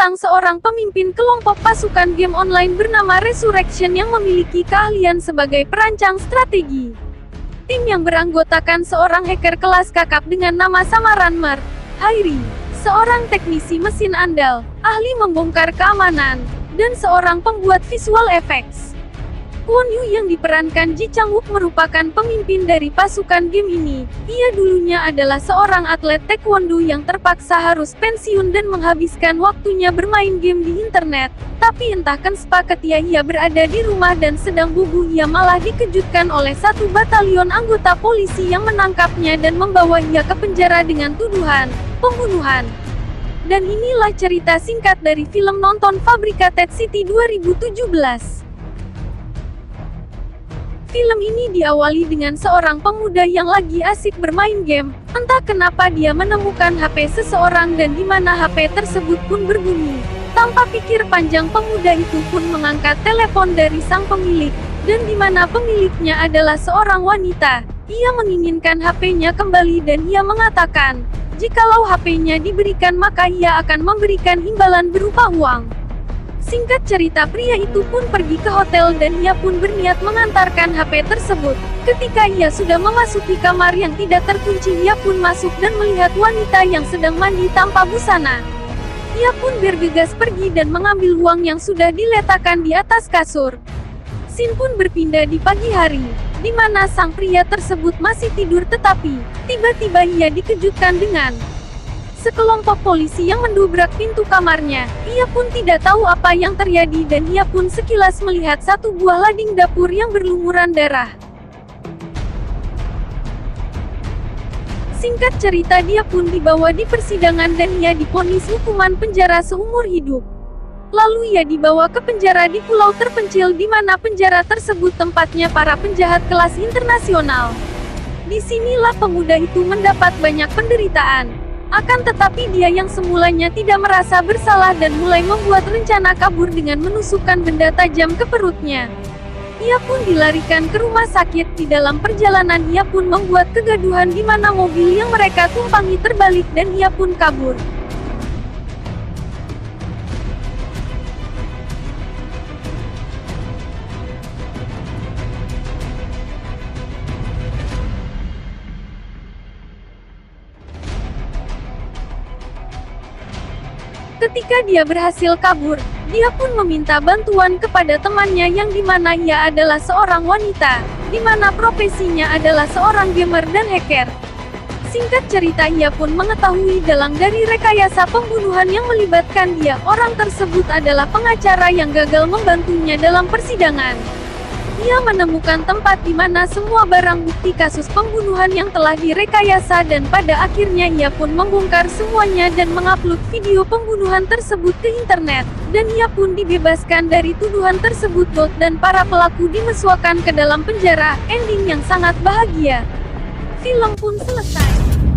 tentang seorang pemimpin kelompok pasukan game online bernama Resurrection yang memiliki keahlian sebagai perancang strategi. Tim yang beranggotakan seorang hacker kelas kakap dengan nama samaran Mer Hairi, seorang teknisi mesin andal, ahli membongkar keamanan, dan seorang pembuat visual effects. Kwon Yu yang diperankan Ji Chang-wook merupakan pemimpin dari pasukan game ini. Ia dulunya adalah seorang atlet taekwondo yang terpaksa harus pensiun dan menghabiskan waktunya bermain game di internet. Tapi entah kenapa ketika ia berada di rumah dan sedang bubu, ia malah dikejutkan oleh satu batalion anggota polisi yang menangkapnya dan membawa ia ke penjara dengan tuduhan pembunuhan. Dan inilah cerita singkat dari film nonton Fabricated City 2017. Film ini diawali dengan seorang pemuda yang lagi asik bermain game. Entah kenapa dia menemukan HP seseorang dan di mana HP tersebut pun berbunyi. Tanpa pikir panjang, pemuda itu pun mengangkat telepon dari sang pemilik, dan di mana pemiliknya adalah seorang wanita. Ia menginginkan HP-nya kembali dan ia mengatakan, jikalau HP-nya diberikan maka ia akan memberikan imbalan berupa uang. Singkat cerita, pria itu pun pergi ke hotel dan ia pun berniat mengantarkan HP tersebut. Ketika ia sudah memasuki kamar yang tidak terkunci, ia pun masuk dan melihat wanita yang sedang mandi tanpa busana. Ia pun bergegas pergi dan mengambil uang yang sudah diletakkan di atas kasur. Scene pun berpindah di pagi hari, di mana sang pria tersebut masih tidur, tetapi tiba-tiba ia dikejutkan dengan sekelompok polisi yang mendobrak pintu kamarnya. Ia pun tidak tahu apa yang terjadi dan ia pun sekilas melihat satu buah lading dapur yang berlumuran darah. Singkat cerita, dia pun dibawa di persidangan dan ia divonis hukuman penjara seumur hidup. Lalu ia dibawa ke penjara di pulau terpencil di mana penjara tersebut tempatnya para penjahat kelas internasional. Disinilah pemuda itu mendapat banyak penderitaan. Akan tetapi dia yang semulanya tidak merasa bersalah dan mulai membuat rencana kabur dengan menusukkan benda tajam ke perutnya. Ia pun dilarikan ke rumah sakit. Di dalam perjalanan ia pun membuat kegaduhan di mana mobil yang mereka tumpangi terbalik dan ia pun kabur. Ketika dia berhasil kabur, dia pun meminta bantuan kepada temannya yang dimana ia adalah seorang wanita, dimana profesinya adalah seorang gamer dan hacker. Singkat cerita, ia pun mengetahui dalang dari rekayasa pembunuhan yang melibatkan dia. Orang tersebut adalah pengacara yang gagal membantunya dalam persidangan. Ia menemukan tempat di mana semua barang bukti kasus pembunuhan yang telah direkayasa dan pada akhirnya ia pun membongkar semuanya dan mengupload video pembunuhan tersebut ke internet. Dan ia pun dibebaskan dari tuduhan tersebut dan para pelaku dimasukkan ke dalam penjara. Ending yang sangat bahagia. Film pun selesai.